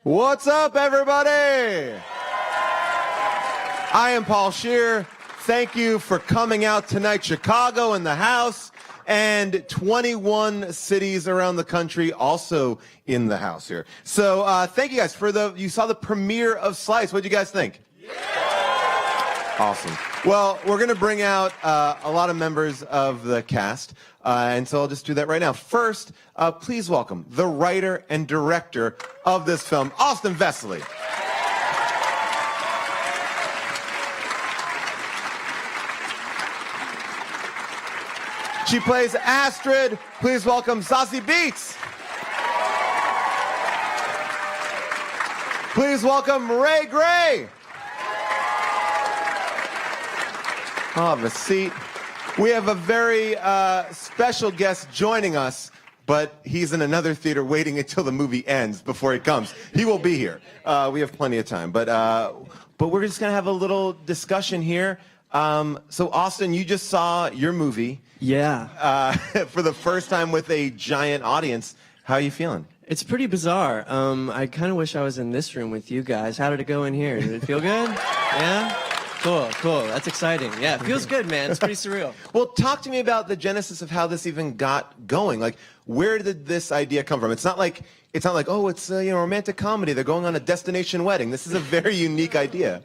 What's up, everybody? I am Paul Scheer. Thank you for coming out tonight. Chicago in the house, and 21 cities around the country also in the house here. So thank you guys for you saw the premiere of Slice. What did you guys think? Awesome. Well, we're going to bring out a lot of members of the cast, and so I'll just do that right now. First, please welcome the writer and director of this film, Austin Vesely. She plays Astrid. Please welcome Zazie Beetz. Please welcome Ray Gray. I'll have a seat. We have a very special guest joining us, but he's in another theater waiting until the movie ends before he comes. He will be here. We have plenty of time, but we're just gonna have a little discussion here. So Austin, you just saw your movie. Yeah. For the first time with a giant audience. How are you feeling? It's pretty bizarre. I kind of wish I was in this room with you guys. How did it go in here? Did it feel good? Yeah? Cool. That's exciting. Yeah, it feels good, man. It's pretty surreal. Well, talk to me about the genesis of how this even got going. Like, where did this idea come from? It's not like, oh, it's a romantic comedy. They're going on a destination wedding. This is a very unique idea.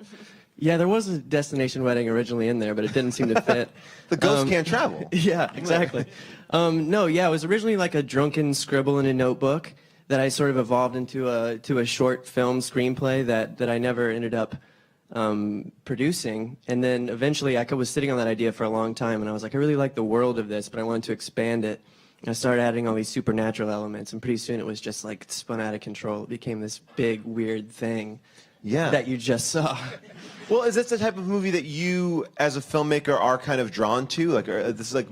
Yeah, there was a destination wedding originally in there, but it didn't seem to fit. The ghost can't travel. Yeah, exactly. It was originally like a drunken scribble in a notebook that I sort of evolved into a short film screenplay that I never ended up producing. And then eventually I was sitting on that idea for a long time, and I was like, I really like the world of this, but I wanted to expand it. And I started adding all these supernatural elements, and pretty soon it was just like spun out of control. It became this big, weird thing that you just saw. Well, is this the type of movie that you, as a filmmaker, are kind of drawn to? Like, this is like,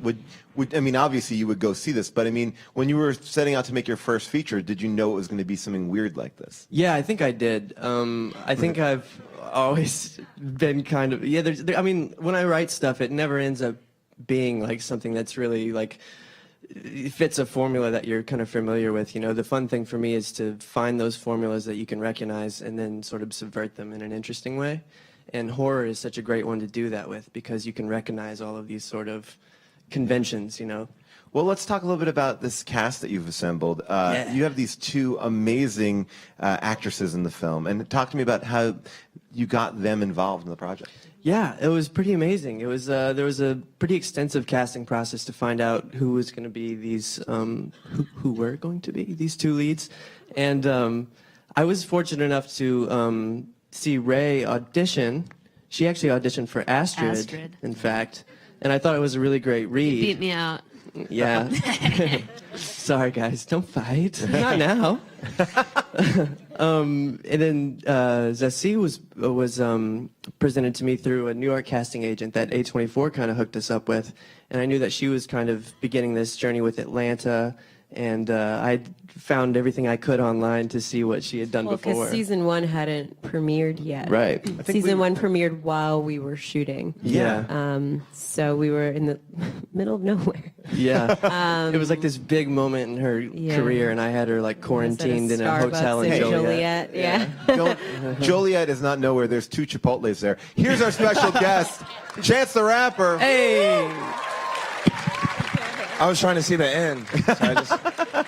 I mean, obviously you would go see this, but I mean, when you were setting out to make your first feature, did you know it was going to be something weird like this? Yeah, I think I did. I think I've always been kind of, I mean, when I write stuff, it never ends up being like something that's really like, it fits a formula that you're kind of familiar with. The fun thing for me is to find those formulas that you can recognize and then sort of subvert them in an interesting way. And horror is such a great one to do that with because you can recognize all of these sort of conventions, Well, let's talk a little bit about this cast that you've assembled. You have these two amazing actresses in the film. And talk to me about how you got them involved in the project. Yeah, it was pretty amazing. It was there was a pretty extensive casting process to find out who was going to be these who were going to be these two leads, and I was fortunate enough to see Ray audition. She actually auditioned for Astrid, in fact, and I thought it was a really great read. You beat me out. Yeah. Sorry, guys. Don't fight. Not now. And then Zazie was presented to me through a New York casting agent that A24 kind of hooked us up with, and I knew that she was kind of beginning this journey with Atlanta, and I found everything I could online to see what she had done before. Because season 1 hadn't premiered yet. Right. Season 1 premiered while we were shooting. Yeah. So we were in the middle of nowhere. Yeah. It was like this big moment in her career, and I had her like quarantined in a hotel in Joliet. Joliet is not nowhere. There's 2 Chipotles there. Here's our special guest, Chance the Rapper. Hey. I was trying to see the end. So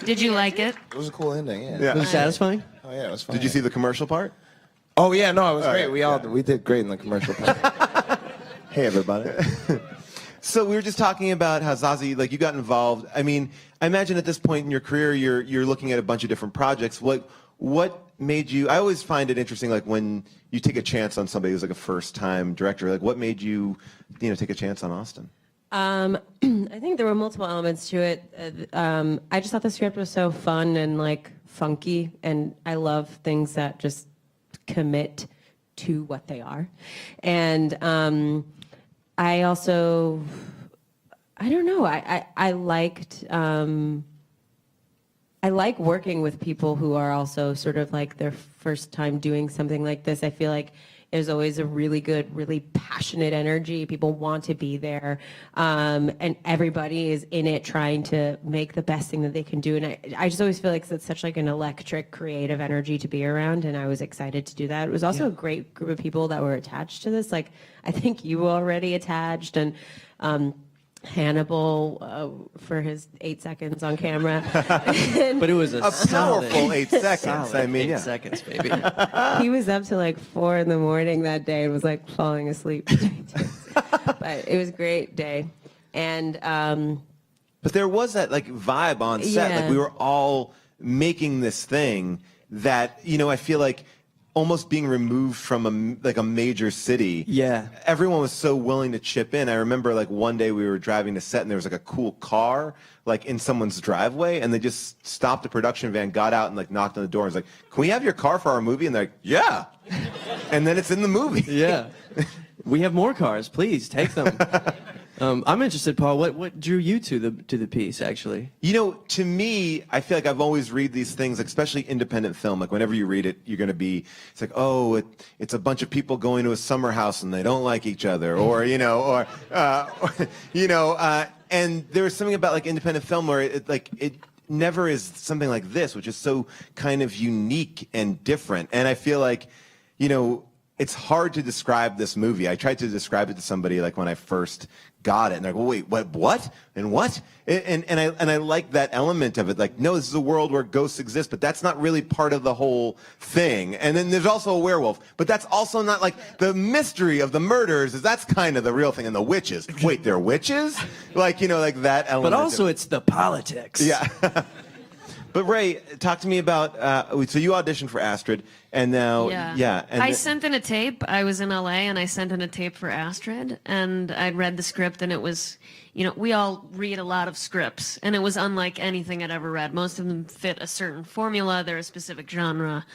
Did you like it? it was a cool ending, yeah. Was it satisfying? Oh, yeah, it was fun. Did you see the commercial part? Oh, yeah, no, it was great. We did great in the commercial part. Hey, everybody. So we were just talking about how Zazie, like, you got involved. I mean, I imagine at this point in your career, you're looking at a bunch of different projects. What made you? I always find it interesting, like when you take a chance on somebody who's like a first-time director. Like, what made you, take a chance on Austin? I think there were multiple elements to it. I just thought the script was so fun and like funky, and I love things that just commit to what they are. And I also, I don't know, I liked, I like working with people who are also sort of like their first time doing something like this. I feel like There's always a really good, really passionate energy. People want to be there. And everybody is in it trying to make the best thing that they can do. And I just always feel like it's such like an electric, creative energy to be around. And I was excited to do that. It was also a great group of people that were attached to this. Like, I think you were already attached, and Hannibal for his 8 seconds on camera. But it was a powerful 8 seconds. Solid I mean, 8 yeah. seconds, baby. He was up to like 4 in the morning that day and was like falling asleep. But it was a great day. And But there was that like vibe on set. Yeah. Like we were all making this thing that, you know, I feel like almost being removed from a major city. Yeah. Everyone was so willing to chip in. I remember like one day we were driving to set and there was like a cool car like in someone's driveway, and they just stopped the production van, got out and like knocked on the door and was like, "Can we have your car for our movie?" And they're like, "Yeah." And then it's in the movie. Yeah. We have more cars. Please take them. I'm interested, Paul. What drew you to the piece, actually? You know, to me, I feel like I've always read these things, especially independent film. Like whenever you read it, you're going to be, it's like, oh, it's a bunch of people going to a summer house and they don't like each other, or and there was something about like independent film where it never is something like this, which is so kind of unique and different. And I feel like, you know, it's hard to describe this movie. I tried to describe it to somebody like when I first got it, and they're like, well, wait, what? And what? And I like that element of it. Like, no, this is a world where ghosts exist, but that's not really part of the whole thing. And then there's also a werewolf, but that's also not like the mystery of the murders. That's kind of the real thing. And the witches. Wait, they're witches? Like, you know, like that element. But also, it's the politics. Yeah. But Ray, talk to me about, so you auditioned for Astrid, and now, yeah. And I sent in a tape. I was in LA, and I sent in a tape for Astrid, and I'd read the script, and it was, you know, we all read a lot of scripts, and it was unlike anything I'd ever read. Most of them fit a certain formula. They're a specific genre,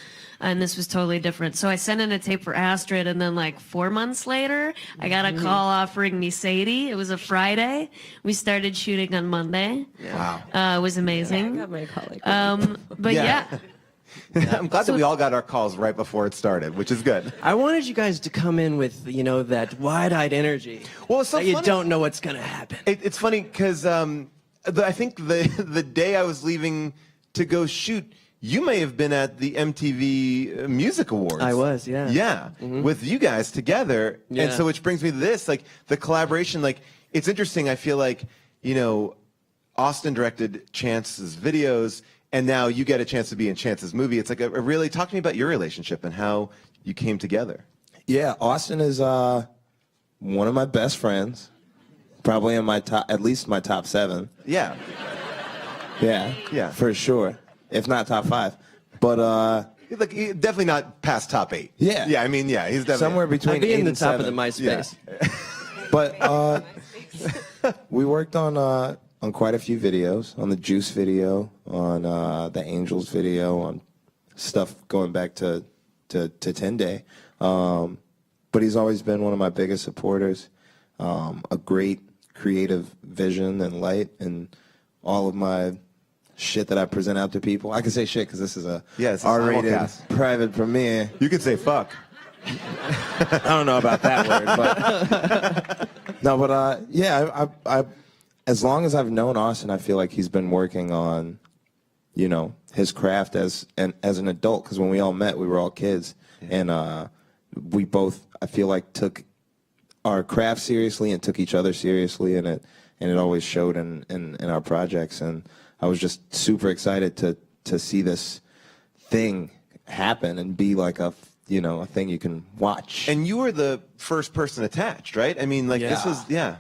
and this was totally different. So I sent in a tape for Astrid, and then like 4 months later, I got a call offering me Sadie. It was a Friday. We started shooting on Monday. Wow. It was amazing. I got my colleague. But yeah. I'm glad that we all got our calls right before it started, which is good. I wanted you guys to come in with, you know, that wide-eyed energy. Well, it's so that you funny. don't know what's going to happen. It's funny because I think the day I was leaving to go shoot, you may have been at the MTV Music Awards. I was, yeah. Yeah, with you guys together. Yeah. And so which brings me to this, like the collaboration, like it's interesting. I feel like, you know, Austin directed Chance's videos, and now you get a chance to be in Chance's movie. It's like a really, talk to me about your relationship and how you came together. Yeah, Austin is one of my best friends. Probably in my top, at least my top 7. Yeah. Yeah, Yeah. for sure. If not top 5. But Like, definitely not past top 8. Yeah. Yeah, I mean, yeah, he's definitely. somewhere between I'd be 8 in the and top 7. of the MySpace. But we worked on quite a few videos, on the Juice video, on the Angels video, on stuff going back to 10 Day. But he's always been one of my biggest supporters. A great creative vision and light, and all of my shit that I present out to people. I can say shit because this is a it's a R-rated simulcast. private premiere. You could say fuck. I don't know about that word, but no, but yeah, I as long as I've known Austin, I feel like he's been working on, you know, his craft as an adult. Because when we all met, we were all kids, and we both, I feel like, took our craft seriously and took each other seriously, and it always showed in our projects. And I was just super excited to see this thing happen and be like a thing you can watch. And you were the first person attached, right? I mean, like this was, Yeah,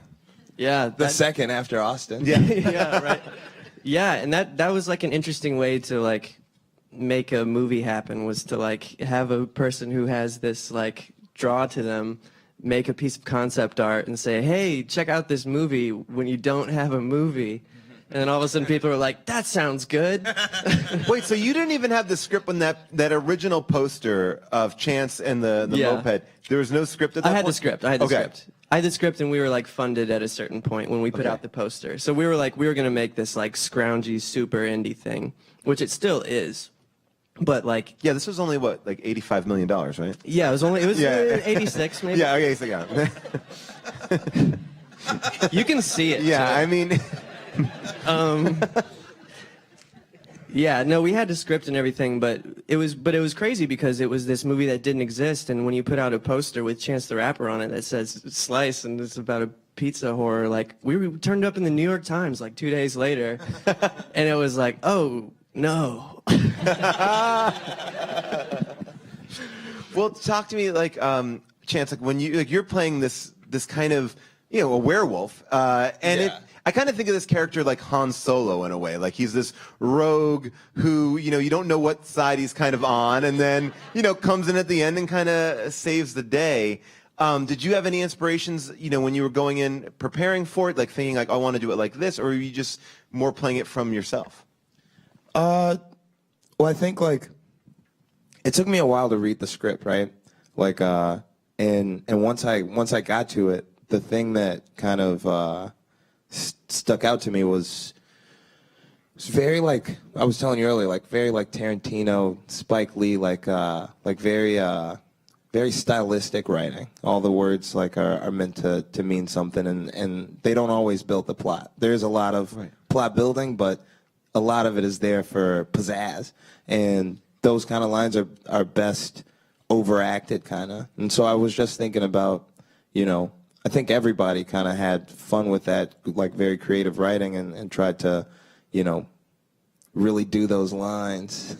the second after Austin. yeah. yeah, right. Yeah, and that was like an interesting way to like make a movie happen, was to like have a person who has this like draw to them make a piece of concept art and say, hey, check out this movie when you don't have a movie. And then all of a sudden people are like, that sounds good. Wait, so you didn't even have the script when that original poster of Chance and the Yeah. moped, there was no script at that I point? had the script. I had the Okay. script. I had the script, and we were like funded at a certain point when we put out the poster. So we were going to make this like scroungy, super indie thing, which it still is. But like, Yeah, this was only what, like $85 million, right? yeah, it was Yeah. 86 maybe. Yeah, okay, so yeah. You can see it. Yeah, too. I mean, Yeah, no, we had the script and everything, but it was crazy because it was this movie that didn't exist, and when you put out a poster with Chance the Rapper on it that says Slice and it's about a pizza horror, like we turned up in the New York Times like 2 days later, and it was like, oh no. well, talk to me like Chance, like when you're playing this kind of a werewolf, and Yeah. I kind of think of this character like Han Solo in a way. Like he's this rogue who, you don't know what side he's kind of on, and then, comes in at the end and kind of saves the day. Did you have any inspirations, when you were going in preparing for it, like thinking like, I want to do it like this, or were you just more playing it from yourself? Well, I think like it took me a while to read the script, right? Like, and once I got to it, the thing that kind of stuck out to me was very like I was telling you earlier, like very like Tarantino, Spike Lee, like very stylistic writing. All the words like are meant to mean something, and they don't always build the plot. There's a lot of plot building, but a lot of it is there for pizzazz, and those kind of lines are best overacted, kind of. And so I was just thinking about, I think everybody kind of had fun with that, like very creative writing, and tried to, really do those lines.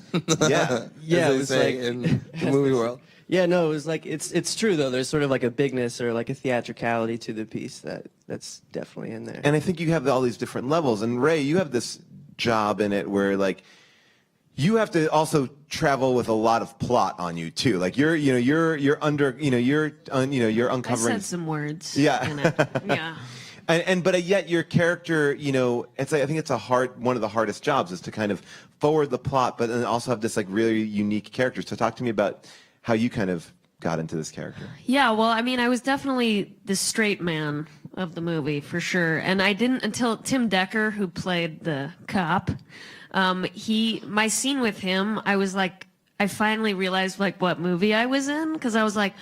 Yeah. Yeah, as it they was say like- in the movie world. Yeah, no, it was like it's true though. There's sort of like a bigness or like a theatricality to the piece that's definitely in there. And I think you have all these different levels. And Ray, you have this job in it where like you have to also travel with a lot of plot on you too. Like you're uncovering. I said some words. Yeah. In it. Yeah. But yet your character, it's I think it's one of the hardest jobs is to kind of forward the plot, but then also have this like really unique character. So talk to me about how you kind of got into this character. Yeah, well, I mean, I was definitely the straight man of the movie for sure, and I didn't until Tim Decker, who played the cop. My scene with him, I was like, I finally realized like what movie I was in, because I was like,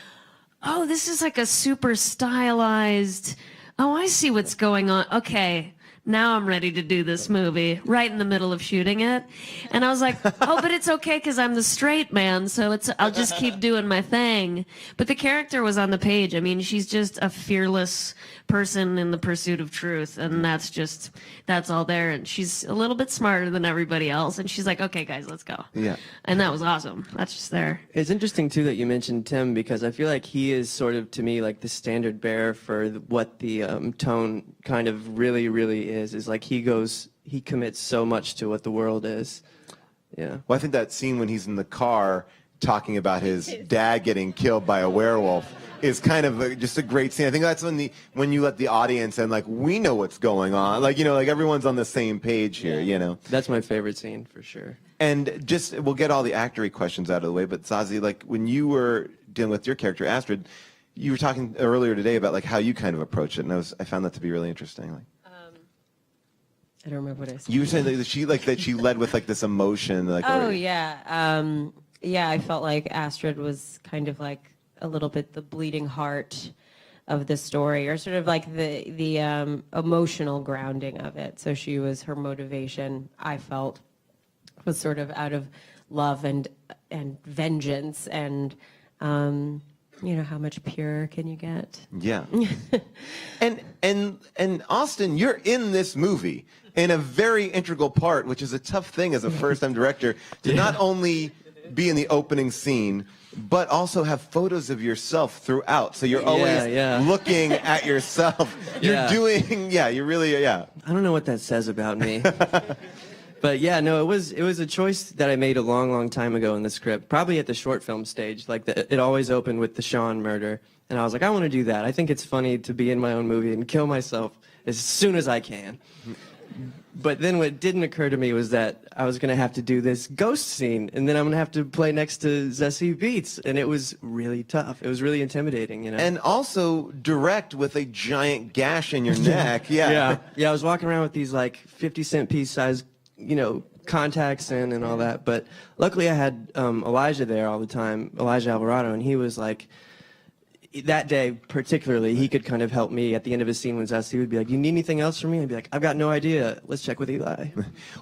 oh, this is like a super stylized. Oh, I see what's going on. Okay. Now I'm ready to do this movie right in the middle of shooting it. And I was like, oh, but it's okay because I'm the straight man, so I'll just keep doing my thing. But the character was on the page. I mean, she's just a fearless person in the pursuit of truth, and that's all there. And she's a little bit smarter than everybody else, and she's like, okay, guys, let's go. Yeah. And that was awesome. That's just there. It's interesting too that you mentioned Tim, because I feel like he is sort of, to me, like the standard bearer for what the tone kind of really is like he commits so much to what the world is. Yeah. Well, I think that scene when he's in the car talking about his dad getting killed by a werewolf is kind of just a great scene. I think that's when you let the audience and like we know what's going on, like like everyone's on the same page here. That's my favorite scene for sure. And just we'll get all the actory questions out of the way, but Zazie, like when you were dealing with your character Astrid, you were talking earlier today about like how you kind of approach it, and I found that to be really interesting. Like, I don't remember what I said. you were saying that she led with like this emotion, like Oh yeah, yeah. I felt like Astrid was kind of like a little bit the bleeding heart of the story, or sort of like the emotional grounding of it. So she was her motivation. I felt was sort of out of love and vengeance, and how much purer can you get? Yeah. and Austin, you're in this movie in a very integral part, which is a tough thing as a first-time director to not only be in the opening scene, but also have photos of yourself throughout. So you're always looking at yourself. You're doing, you're really. I don't know what that says about me. But yeah, no, it was a choice that I made a long time ago in the script, probably at the short film stage. Like it always opened with the Sean murder, and I was like, I want to do that. I think it's funny to be in my own movie and kill myself as soon as I can. But then what didn't occur to me was that I was going to have to do this ghost scene, and then I'm going to have to play next to Zessie Beats, and it was really tough. It was really intimidating, And also direct with a giant gash in your neck. Yeah. Yeah, I was walking around with these like 50-cent piece size contacts in and all that. But luckily I had Elijah there all the time, Elijah Alvarado, and he was like, that day particularly, he could kind of help me. At the end of his scene was us, he would be like, you need anything else from me? I'd be like, I've got no idea. Let's check with Eli.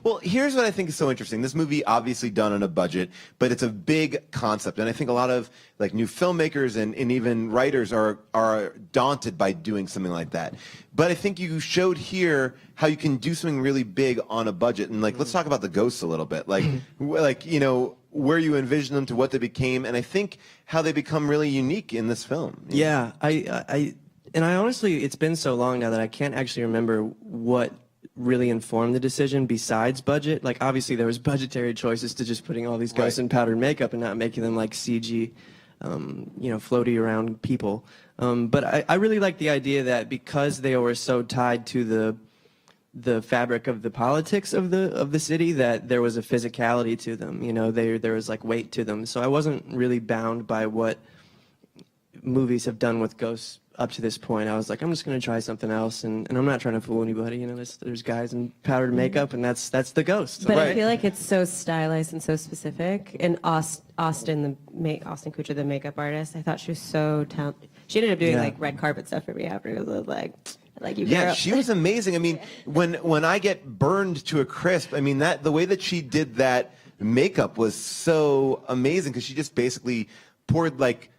Well, here's what I think is so interesting. This movie obviously done on a budget, but it's a big concept. And I think a lot of like new filmmakers and even writers are daunted by doing something like that. But I think you showed here how you can do something really big on a budget. And like, let's talk about the ghosts a little bit. Like, where you envision them to what they became, and I think how they become really unique in this film. Yeah, I honestly, it's been so long now that I can't actually remember what really informed the decision besides budget. Like, obviously there was budgetary choices to just putting all these ghosts in powdered makeup and not making them like CG, floaty around people. But I really like the idea that because they were so tied to the fabric of the politics of the city, that there was a physicality to them. There was like weight to them. So I wasn't really bound by what movies have done with ghosts up to this point. I was like, I'm just going to try something else, and I'm not trying to fool anybody. There's guys in powdered makeup, and that's the ghost. But I feel like it's so stylized and so specific. And Austin Kutcher, the makeup artist, I thought she was so talented. She ended up doing like red carpet stuff for me after. It was like you. Yeah, girl. she was amazing. I mean, when I get burned to a crisp, I mean the way that she did that makeup was so amazing, because she just basically poured like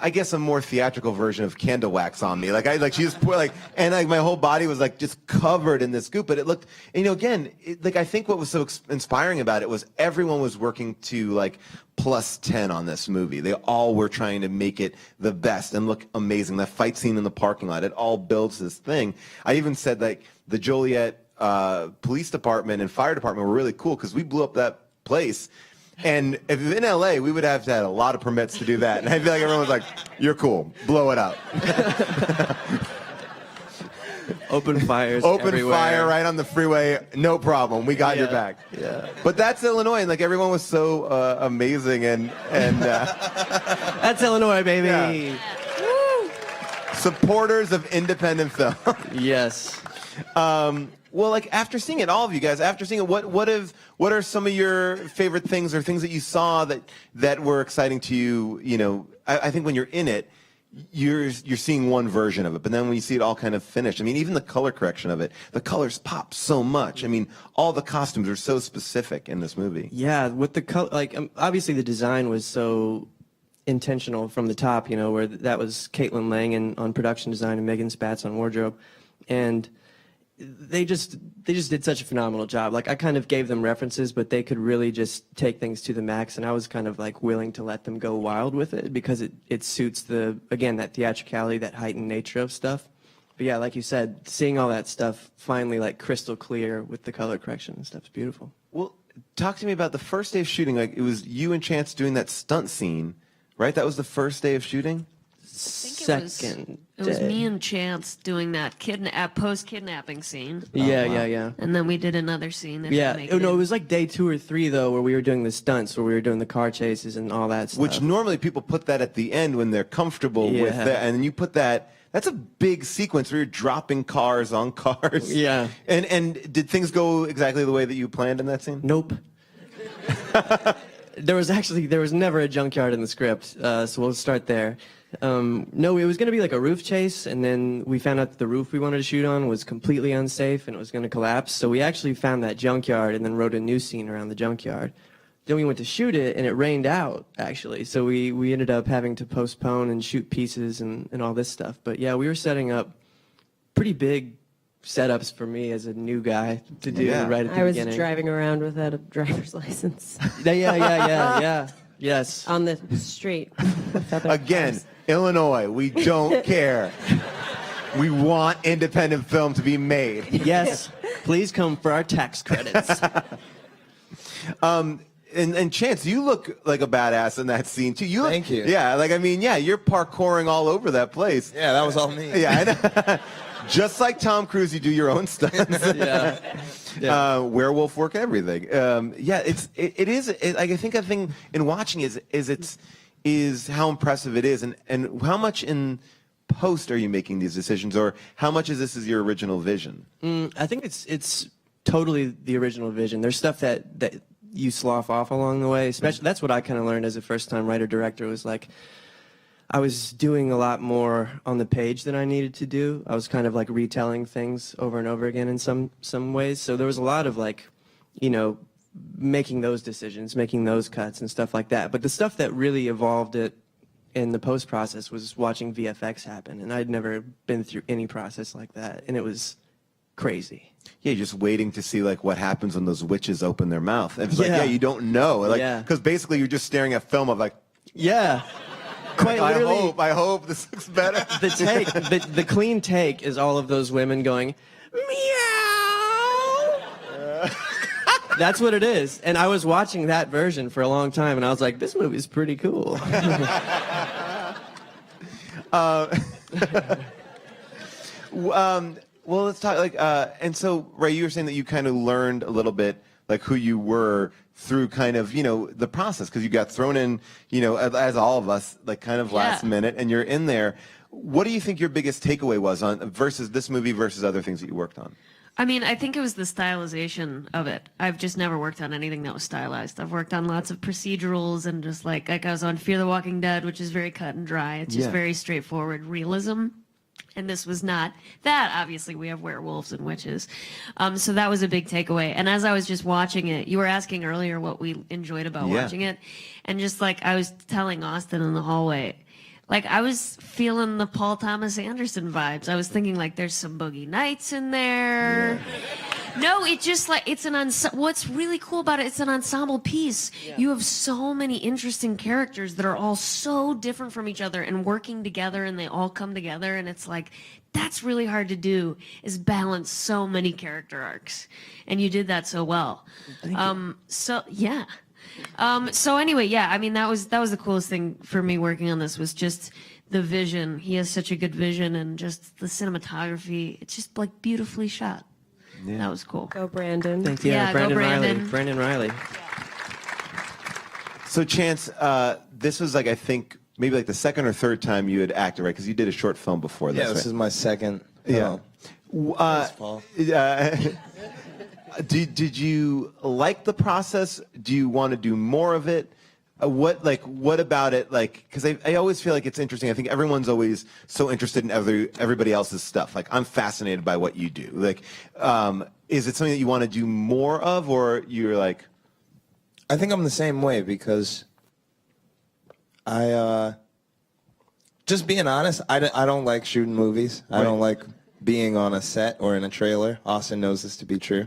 I guess a more theatrical version of candle wax on me. She just poured and my whole body was like just covered in this goop. But it looked, again, I think what was so inspiring about it was everyone was working to like +10 on this movie. They all were trying to make it the best and look amazing. That fight scene in the parking lot, it all builds this thing. I even said like the Joliet police department and fire department were really cool because we blew up that place. And if in LA, we would have had a lot of permits to do that. And I feel like everyone was like, you're cool, blow it up. Open fires Open everywhere. fire right on the freeway, no problem. We got your back. Yeah. But that's Illinois, and like everyone was so amazing and That's Illinois, baby. Yeah. Supporters of independent film. Yes. Well, like after seeing it, all of you guys, after seeing it, what are some of your favorite things or things that you saw that were exciting to you? I think when you're in it, you're seeing one version of it, but then when you see it all kind of finished, I mean, even the color correction of it, the colors pop so much. I mean, all the costumes are so specific in this movie. Yeah, with the color, obviously the design was so intentional from the top, where that was Caitlin Langan on production design and Megan Spatz on wardrobe, and they just did such a phenomenal job. Like, I kind of gave them references, but they could really just take things to the max, and I was kind of like willing to let them go wild with it because it suits again, that theatricality, that heightened nature of stuff. But yeah, like you said, seeing all that stuff finally like crystal clear with the color correction and stuff's beautiful. Well, talk to me about the first day of shooting. Like, it was you and Chance doing that stunt scene, right? That was the first day of shooting? Second It was day. me and Chance doing that post-kidnapping scene. Yeah. And then we did another scene. After Yeah, making it was like day 2 or 3 though, where we were doing the stunts, where we were doing the car chases and all that stuff. Which normally people put that at the end when they're comfortable with that, and then you put that. That's a big sequence where you're dropping cars on cars. Yeah. And did things go exactly the way that you planned in that scene? Nope. There was never a junkyard in the script, so we'll start there. No, it was going to be like a roof chase, and then we found out that the roof we wanted to shoot on was completely unsafe and it was going to collapse. So we actually found that junkyard and then wrote a new scene around the junkyard. Then we went to shoot it, and it rained out, actually. So we ended up having to postpone and shoot pieces and all this stuff. But yeah, we were setting up pretty big setups for me as a new guy to do right at the beginning. I was driving around without a driver's license. Yeah. Yes. On the street. Again, Illinois, we don't care. We want independent film to be made. Yes. Please come for our tax credits. And Chance, you look like a badass in that scene too. Thank you. Yeah, you're parkouring all over that place. Yeah, that was all me. Yeah, I know. Just like Tom Cruise, you do your own stunts. Yeah. Werewolf work, everything. It is. I think a thing in watching is how impressive it is, and how much in post are you making these decisions, or how much is this your original vision? I think it's totally the original vision. There's stuff that you slough off along the way. Especially that's what I kind of learned as a first-time writer-director was like I was doing a lot more on the page than I needed to do. I was kind of like retelling things over and over again in some ways. So there was a lot of like, you know, making those decisions, making those cuts and stuff like that. But the stuff that really evolved it in the post process was watching VFX happen, and I'd never been through any process like that, and it was crazy. Yeah, you're just waiting to see like what happens when those witches open their mouth. And it's like, yeah, you don't know, like, because basically you're just staring at film of like, quite literally. I hope this looks better. The take, the clean take is all of those women going, meow. That's what it is. And I was watching that version for a long time, and I was like, this movie's pretty cool. Well, let's talk like, and so, Ray, you were saying that you kind of learned a little bit like who you were through kind of, you know, the process, because you got thrown in, you know, as all of us, like kind of last minute, and you're in there. What do you think your biggest takeaway was on versus this movie versus other things that you worked on? I mean, I think it was the stylization of it. I've just never worked on anything that was stylized. I've worked on lots of procedurals and just like I was on Fear the Walking Dead, which is very cut and dry. It's just very straightforward realism. And this was not that. Obviously, we have werewolves and witches. So that was a big takeaway. And as I was just watching it, you were asking earlier what we enjoyed about watching it. And just like I was telling Austin in the hallway, like I was feeling the Paul Thomas Anderson vibes. I was thinking like there's some Boogie Nights in there. No, it just like it's an what's really cool about it, it's an ensemble piece. You have so many interesting characters that are all so different from each other and working together, and they all come together, and it's like that's really hard to do, is balance so many character arcs. And you did that so well. So yeah. So anyway, I mean that was the coolest thing for me working on this was just the vision. He has such a good vision, and just the cinematography. It's just like beautifully shot. Yeah. That was cool. Go Brandon. Thank you. Yeah, Brandon go Brandon. Riley. Brandon Riley. So Chance, this was like I think maybe like the second or third time you had acted, right? Because you did a short film before this. Yeah, this is my second. Yeah. Thanks, Paul. Did you like the process? Do you want to do more of it? What about it? Like, because I always feel like it's interesting. I think everyone's always so interested in everybody else's stuff. Like, I'm fascinated by what you do. Like, is it something that you want to do more of, or you're like? I think I'm the same way because just being honest, I don't like shooting movies. I don't like being on a set or in a trailer. Austin knows this to be true.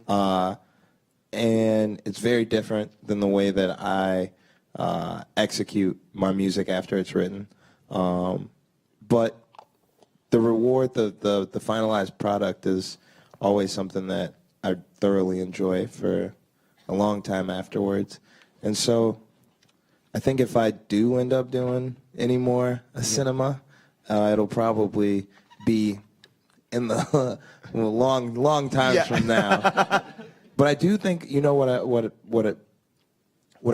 And it's very different than the way that I execute my music after it's written. But the reward, the finalized product is always something that I thoroughly enjoy for a long time afterwards. And so I think if I do end up doing any more cinema, it'll probably be in the long times from now. But I do think, you know, what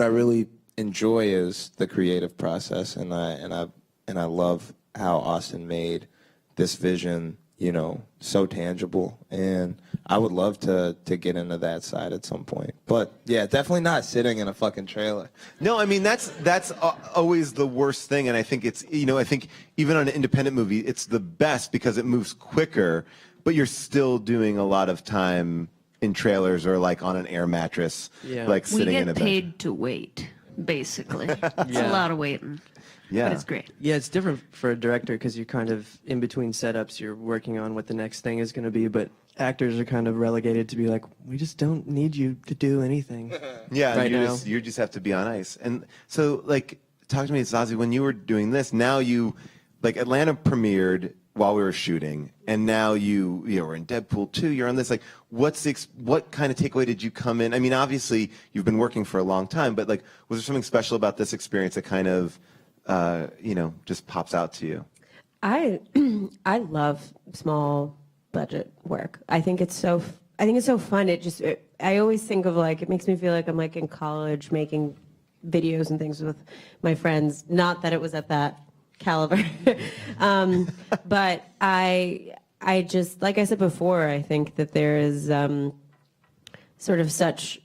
I really enjoy is the creative process, and I love how Austin made this vision, you know, so tangible, and I would love to get into that side at some point. But yeah, definitely not sitting in a fucking trailer. No, I mean that's always the worst thing, and I think it's, you know, I think even on an independent movie, it's the best because it moves quicker, but you're still doing a lot of time in trailers or like on an air mattress, like sitting in a bed. We get paid to wait, basically. It's a lot of waiting. Yeah. But it's great. Yeah, it's different for a director because you're kind of in between setups. You're working on what the next thing is going to be, but actors are kind of relegated to be like, we just don't need you to do anything. Yeah, right now. You just have to be on ice. And so, like, talk to me, Zazie, when you were doing this, now you, like, Atlanta premiered while we were shooting, and now you were in Deadpool 2, you're on this, like, what kind of takeaway did you come in? I mean, obviously, you've been working for a long time, but, like, was there something special about this experience that kind of, you know, just pops out to you? I love small budget work. I think it's so fun. I always think of like, it makes me feel like I'm like in college making videos and things with my friends. Not that it was at that caliber. But I just, like I said before, I think that there is sort of such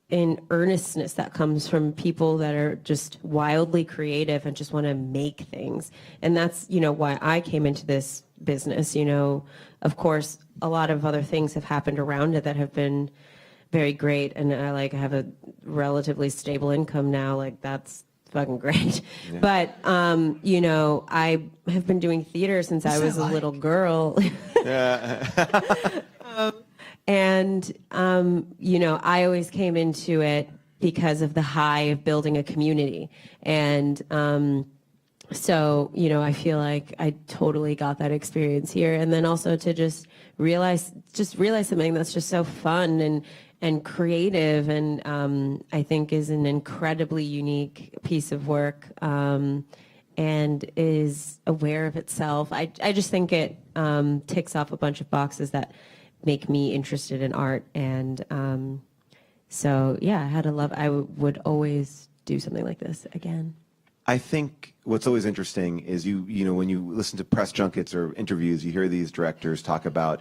an earnestness that comes from people that are just wildly creative and just want to make things. And that's, why I came into this business. Of course, a lot of other things have happened around it that have been very great. And I have a relatively stable income now. Like, that's fucking great. Yeah. But, I have been doing theater since I was a little girl. And, I always came into it because of the high of building a community. And so, I feel like I totally got that experience here. And then also to just realize something that's just so fun and creative, and I think is an incredibly unique piece of work, and is aware of itself. I just think it ticks off a bunch of boxes that make me interested in art. And so, yeah, I would always do something like this again. I think what's always interesting is when you listen to press junkets or interviews, you hear these directors talk about,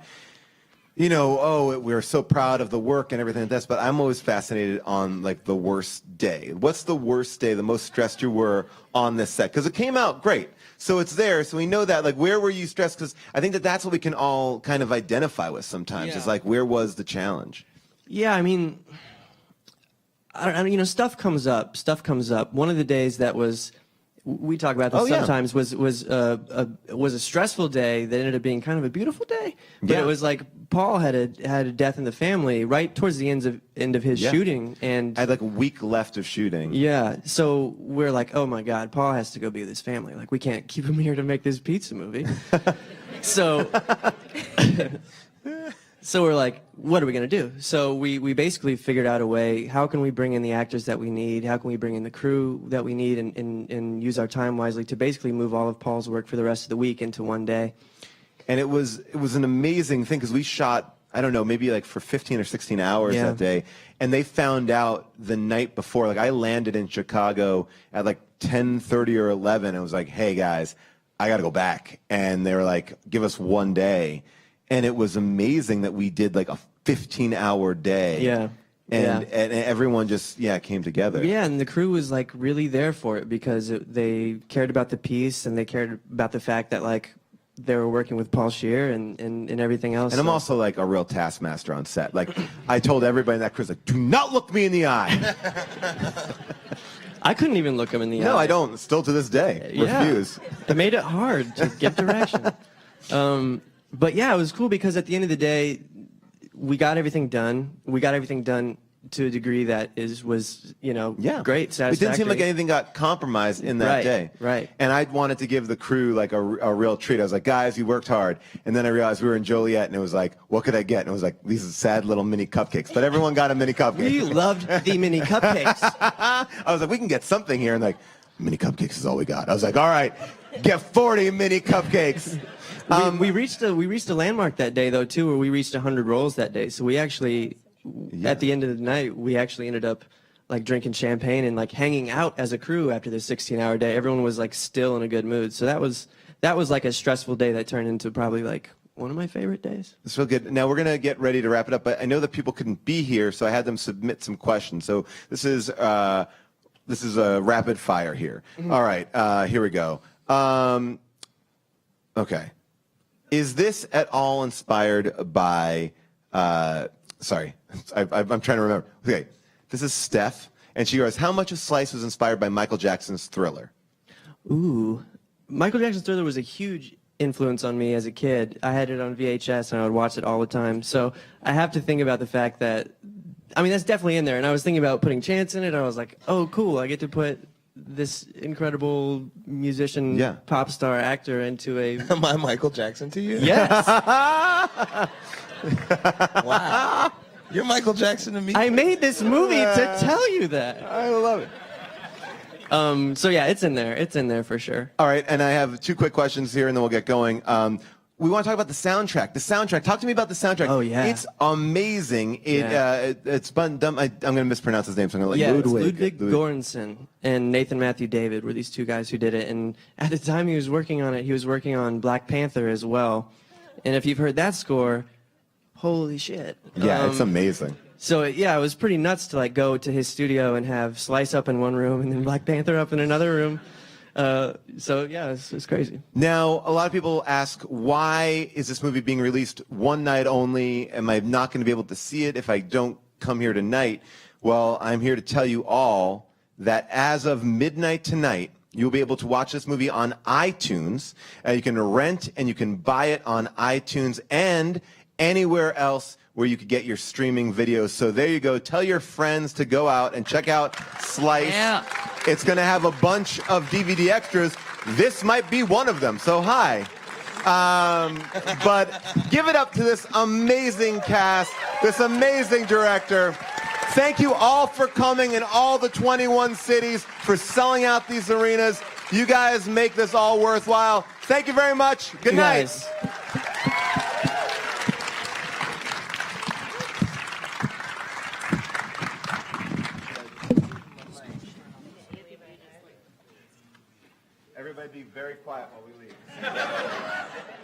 we're so proud of the work and everything like this, but I'm always fascinated on like the worst day. What's the worst day, the most stressed you were on this set? Because it came out great. So it's there, so we know that. Like, where were you stressed? Because I think that's what we can all kind of identify with sometimes. Yeah. Is like, where was the challenge? Yeah, I mean, I don't, stuff comes up. One of the days that we talk about this sometimes, was a stressful day that ended up being kind of a beautiful day. But it was like Paul had a death in the family right towards the end of his shooting, and I had like a week left of shooting. Yeah, so we're like, oh my God, Paul has to go be with his family. Like, we can't keep him here to make this pizza movie. So. So we're like, what are we going to do? So we basically figured out a way, how can we bring in the actors that we need? How can we bring in the crew that we need and use our time wisely to basically move all of Paul's work for the rest of the week into one day? And it was an amazing thing because we shot, I don't know, maybe like for 15 or 16 hours that day. And they found out the night before. Like, I landed in Chicago at like 10:30 or 11. And was like, hey, guys, I got to go back. And they were like, give us one day. And it was amazing that we did like a 15-hour day. Yeah. And everyone just, came together. Yeah, and the crew was like really there for it because they cared about the piece and they cared about the fact that like they were working with Paul Scheer and everything else. And I'm also like a real taskmaster on set. Like, I told everybody in that crew, like, do not look me in the eye. I couldn't even look him in the eye. No, I don't. Still to this day. Refuse. It made it hard to get direction. But yeah, it was cool because at the end of the day, we got everything done. We got everything done to a degree that was great, satisfactory. It didn't seem like anything got compromised in that day. Right. And I wanted to give the crew like a real treat. I was like, guys, you worked hard. And then I realized we were in Joliet, and it was like, what could I get? And it was like, these sad little mini cupcakes. But everyone got a mini cupcake. We loved the mini cupcakes. I was like, we can get something here. And like, mini cupcakes is all we got. I was like, all right, get 40 mini cupcakes. We reached a landmark that day though too, where we reached 100 rolls that day. So we actually, at the end of the night, we actually ended up like drinking champagne and like hanging out as a crew after this 16-hour day. Everyone was like still in a good mood. So that was like a stressful day that turned into probably like one of my favorite days. It's real good. Now we're gonna get ready to wrap it up, but I know that people couldn't be here, so I had them submit some questions. So this is a rapid fire here. Mm-hmm. All right, here we go. Okay. Is this at all inspired by, sorry, I'm trying to remember. Okay, this is Steph, and she goes, how much of Slice was inspired by Michael Jackson's Thriller? Ooh, Michael Jackson's Thriller was a huge influence on me as a kid. I had it on VHS, and I would watch it all the time. So I have to think about the fact that, I mean, that's definitely in there. And I was thinking about putting Chance in it. I was like, oh, cool, I get to put this incredible musician, pop star, actor into a... Am I Michael Jackson to you? Yes. Wow. You're Michael Jackson to me. I made this movie to tell you that. I love it. So yeah, it's in there. It's in there for sure. All right, and I have two quick questions here, and then we'll get going. We want to talk about the soundtrack. The soundtrack. Talk to me about the soundtrack. Oh yeah, it's amazing. It's done. I'm going to mispronounce his name, so I'm going to let Ludwig Göransson and Nathan Matthew David were these two guys who did it. And at the time he was working on it, he was working on Black Panther as well. And if you've heard that score, holy shit! Yeah, it's amazing. So yeah, it was pretty nuts to like go to his studio and have Slice up in one room and then Black Panther up in another room. So yeah, it's crazy. Now, a lot of people ask, why is this movie being released one night only? Am I not going to be able to see it if I don't come here tonight? Well, I'm here to tell you all that as of midnight tonight, you'll be able to watch this movie on iTunes. You can rent and you can buy it on iTunes and anywhere else where you could get your streaming videos. So there you go. Tell your friends to go out and check out Slice. Yeah. It's going to have a bunch of DVD extras. This might be one of them. So hi. But give it up to this amazing cast, this amazing director. Thank you all for coming in all the 21 cities, for selling out these arenas. You guys make this all worthwhile. Thank you very much. Good night. Guys. Everybody be very quiet while we leave.